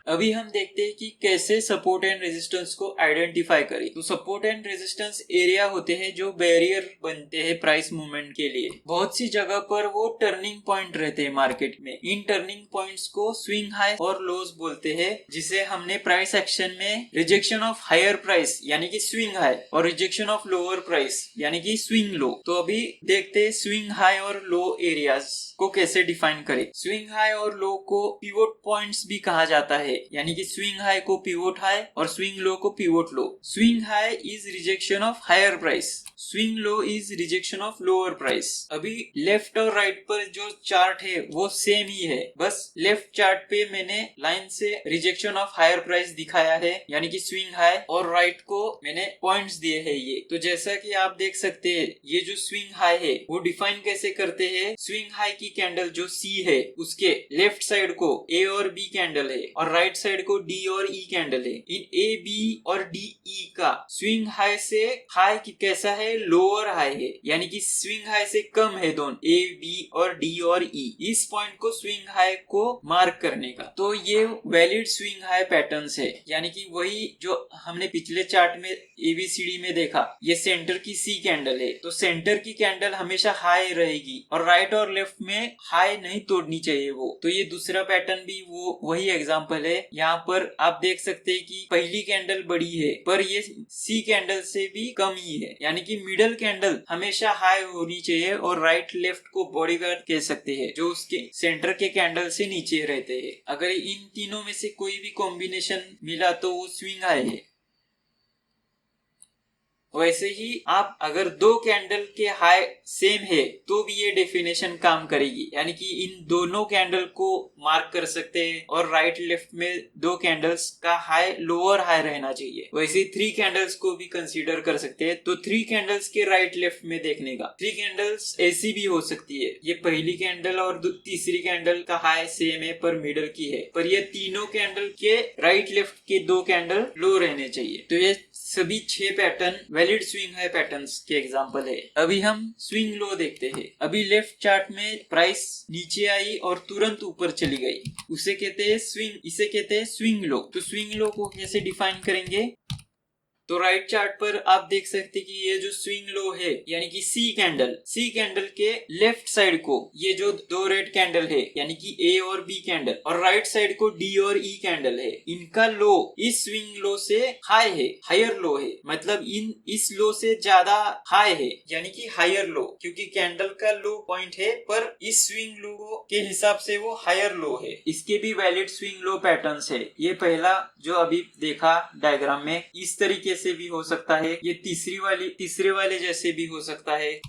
अभी हम देखते हैं कि कैसे सपोर्ट एंड रेजिस्टेंस को आइडेंटिफाई करें। तो सपोर्ट एंड रेजिस्टेंस एरिया होते हैं जो बैरियर बनते हैं प्राइस मूवमेंट के लिए। बहुत सी जगह पर वो टर्निंग पॉइंट रहते हैं मार्केट में। इन टर्निंग पॉइंट्स को स्विंग हाई और लोज बोलते हैं, जिसे हमने प्राइस एक्शन में रिजेक्शन ऑफ हायर प्राइस यानी कि स्विंग हाई और रिजेक्शन ऑफ लोअर प्राइस यानी कि स्विंग लो। तो अभी देखते हैं स्विंग हाई और लो एरियाज को कैसे डिफाइन करें। स्विंग हाई और लो को पिवोट पॉइंट्स भी कहा जाता है, यानी कि स्विंग हाई को पिवोट हाई और स्विंग लो को pivot low. Swing high is rejection of higher price, swing low is rejection of lower price. अभी लेफ्ट और राइट पर जो चार्ट है वो सेम ही है, बस लेफ्ट चार्ट पे मैंने लाइन से रिजेक्शन ऑफ हायर प्राइस दिखाया है यानी कि स्विंग हाई, और राइट को मैंने पॉइंट्स दिए हैं ये। तो जैसा कि आप देख सकते हैं ये जो स्विंग हाई है वो डिफाइन कैसे करते हैं। स्विंग हाई की कैंडल जो सी है उसके लेफ्ट साइड को ए और बी कैंडल है और राइट साइड को डी और ई कैंडल है। इन ए बी और डी ई का स्विंग हाई से हाई कैसा है, लोअर हाई है, यानी कि स्विंग हाई से कम है दोनों ए बी और डी और ई। इस पॉइंट को स्विंग हाई को मार्क करने का, तो ये वैलिड स्विंग हाई पैटर्न्स है, यानी कि वही जो हमने पिछले चार्ट में एबीसीडी में देखा। ये सेंटर की सी कैंडल है, तो सेंटर की कैंडल हमेशा हाई रहेगी और राइट और लेफ्ट में हाई नहीं तोड़नी चाहिए वो। तो ये दूसरा पैटर्न भी वो वही एग्जांपल है। यहाँ पर आप देख सकते हैं कि पहली कैंडल बड़ी है पर ये सी कैंडल से भी कम ही है, यानी कि मिडल कैंडल हमेशा हाई होनी चाहिए और राइट लेफ्ट को बॉडीगार्ड कह सकते हैं जो उसके सेंटर के कैंडल से नीचे रहते हैं। अगर इन तीनों में से कोई भी कॉम्बिनेशन मिला तो वो स्विंग हाई है। वैसे ही आप अगर दो कैंडल के हाई सेम है तो भी ये डेफिनेशन काम करेगी, यानी कि इन दोनों कैंडल को मार्क कर सकते हैं और राइट लेफ्ट में दो कैंडल्स का हाई लोअर हाई रहना चाहिए। वैसे थ्री कैंडल्स को भी कंसीडर कर सकते हैं, तो थ्री कैंडल्स के राइट लेफ्ट में देखने का। थ्री कैंडल्स ऐसी भी हो सकती है, ये पहली कैंडल और तीसरी कैंडल का हाई सेम है पर मिडल की है, पर ये तीनों कैंडल के राइट लेफ्ट के दो कैंडल लो रहने चाहिए। तो ये सभी 6 pattern valid swing high patterns के एग्जांपल है। अभी हम स्विंग लो देखते हैं। अभी लेफ्ट चार्ट में प्राइस नीचे आई और तुरंत ऊपर चली गई, उसे कहते हैं स्विंग, इसे कहते हैं स्विंग लो। तो स्विंग लो को कैसे डिफाइन करेंगे, तो राइट चार्ट पर आप देख सकते कि ये जो स्विंग लो है यानी कि सी कैंडल के लेफ्ट साइड को ये जो दो रेड कैंडल है यानी कि ए और बी कैंडल, और राइट साइड को डी और ई कैंडल है, इनका लो इस स्विंग लो से हाई है, हायर लो है, मतलब इस लो से ज्यादा हाई है, यानी कि हायर लो, क्योंकि कैंडल का लो पॉइंट है पर इस स्विंग लो के हिसाब से वो हायर लो है। इसके भी वैलिड स्विंग लो पैटर्न्स है। ये पहला जो अभी देखा डायग्राम में इस तरीके से भी हो सकता है, ये तीसरे वाले जैसे भी हो सकता है,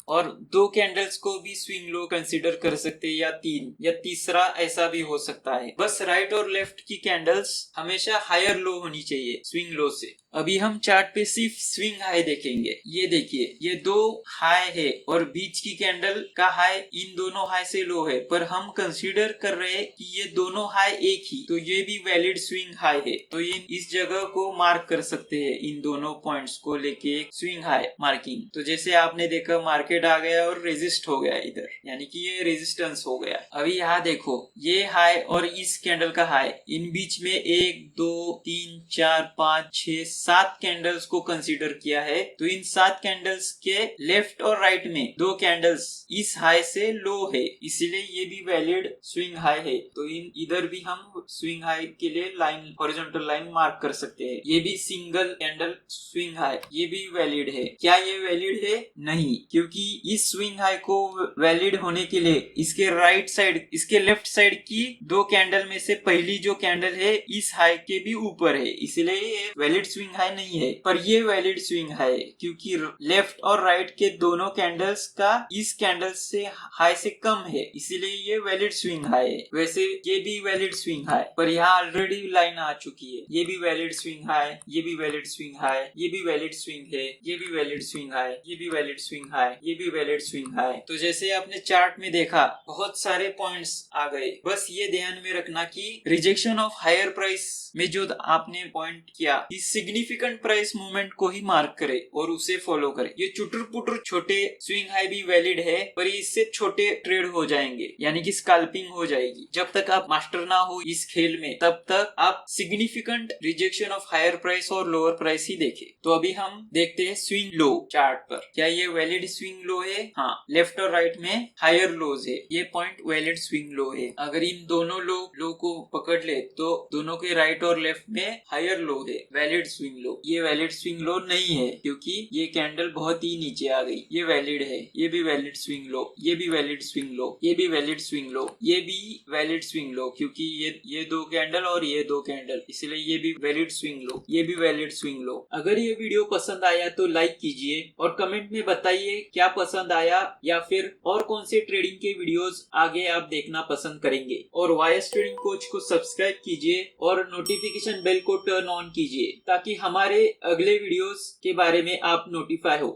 और दो कैंडल्स को भी स्विंग लो कंसीडर कर सकते हैं या तीन या तीसरा ऐसा भी हो सकता है। बस राइट और लेफ्ट की कैंडल्स हमेशा हायर लो होनी चाहिए स्विंग लो से। अभी हम चार्ट पे सिर्फ स्विंग हाई देखेंगे। ये देखिए ये दो हाई है और बीच की कैंडल का हाई इन दोनों हाई से लो है, पर हम कंसीडर कर रहे हैं कि ये दोनों हाई एक ही, तो ये भी वैलिड स्विंग हाई है। तो ये इस जगह को मार्क कर सकते हैं, इन दोनों पॉइंट्स को लेके स्विंग हाई मार्किंग। तो जैसे आपने देखा मार्केट आ गया और रेजिस्ट हो गया इधर, यानी कि ये रेजिस्टेंस हो गया। अभी यहाँ देखो ये हाई और इस कैंडल का हाई, इन बीच में 1 2 3 4 5 6 7 कैंडल्स को कंसीडर किया है। तो इन 7 कैंडल्स के लेफ्ट और राइट में दो कैंडल्स इस हाई से लो है, इसलिए ये भी वैलिड स्विंग हाई है। तो इधर भी हम स्विंग हाई के लिए लाइन हॉरिजॉन्टल लाइन मार्क कर सकते हैं। ये भी सिंगल कैंडल स्विंग हाई, ये भी वैलिड है। क्या ये वैलिड है? नहीं, क्योंकि इस स्विंग हाई को वैलिड होने के लिए इसके राइट साइड, इसके लेफ्ट साइड की दो कैंडल में से पहली जो कैंडल है इस हाई के भी ऊपर है, इसलिए ये वैलिड स्विंग हाई नहीं है। पर ये वैलिड स्विंग हाई है क्योंकि लेफ्ट और राइट के दोनों कैंडल्स का इस कैंडल से हाई से कम है, इसीलिए ये वैलिड स्विंग हाई है। वैसे ये भी वैलिड स्विंग हाई, पर यहाँ ऑलरेडी लाइन आ चुकी है। ये भी वैलिड स्विंग हाई, ये भी वैलिड स्विंग हाई, ये भी वैलिड स्विंग है, ये भी वैलिड स्विंग हाई, ये भी वैलिड स्विंग हाई, ये भी वैलिड स्विंग हाई। तो जैसे आपने चार्ट में देखा बहुत सारे पॉइंट्स आ गए। बस ये ध्यान में रखना कि रिजेक्शन ऑफ हायर प्राइस में जो आपने पॉइंट किया इस सिग्निफिकेंट प्राइस मूवमेंट को ही मार्क करे और उसे फॉलो करे। ये चुटर पुटर छोटे स्विंग हाई भी वैलिड है पर इससे छोटे ट्रेड हो जाएंगे यानी कि स्कैल्पिंग हो जाएगी। जब तक आप मास्टर ना हो इस खेल में तब तक आप significant rejection of higher price और लोअर प्राइस ही देखें। तो अभी हम देखते हैं स्विंग लो चार्ट पर। क्या ये वैलिड स्विंग लो है? हाँ, लेफ्ट और राइट में हायर लोज है, ये पॉइंट वैलिड स्विंग लो है। अगर इन दोनों लो को पकड़ ले तो दोनों के राइट और लेफ्ट में हायर लो है, वैलिड स्विंग लो। ये वैलिड स्विंग लो नहीं है क्योंकि ये कैंडल बहुत ही नीचे आ गई। ये वैलिड है, ये भी वैलिड स्विंग लो, ये भी वैलिड स्विंग लो, ये भी वैलिड स्विंग लो, ये भी वैलिड स्विंग लो क्योंकि ये दो कैंडल और ये दो कैंडल, इसलिए ये भी वैलिड स्विंग लो, ये भी वैलिड स्विंग लो। अगर ये वीडियो पसंद आया तो लाइक कीजिए और कमेंट में बताइए क्या पसंद आया या फिर और कौन से ट्रेडिंग के वीडियोस आगे आप देखना पसंद करेंगे। और वाईएस ट्रेडिंग कोच को सब्सक्राइब कीजिए और नोटिफिकेशन बेल को टर्न ऑन कीजिए ताकि हमारे अगले वीडियोस के बारे में आप नोटिफाई हो।